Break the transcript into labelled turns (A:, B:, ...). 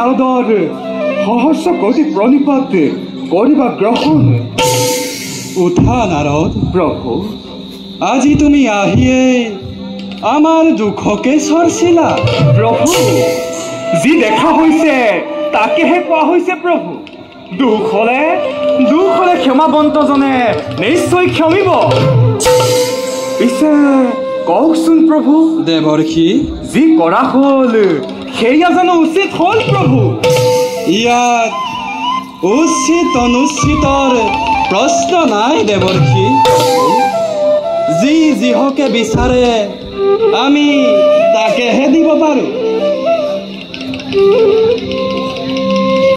A: নাৰদৰ সহস্ৰ কোটি প্ৰণিপাত কৰিবা গ্ৰহণ।
B: উঠা নাৰদ।
A: প্ৰভু,
B: আজি তুমি আহিয়ে আমাৰ দুখকে চৰ্চিলা।
A: প্ৰভু, যি দেখা হৈছে তাকেহে কোৱা হৈছে প্ৰভু। দুখ হলে ক্ষমাবন্তজনে নিশ্চয় ক্ষমিব। পিছে কওকচোন প্ৰভু,
B: দেৱৰ্ষি,
A: যি কৰা হল সেয়া জানো উচিত হল প্ৰভু?
B: ইয়াত উচিত অনুচিতৰ প্ৰশ্ন নাই দেৱৰ্ষি। যি যিহকে বিচাৰে আমি তাকেহে দিব পাৰো।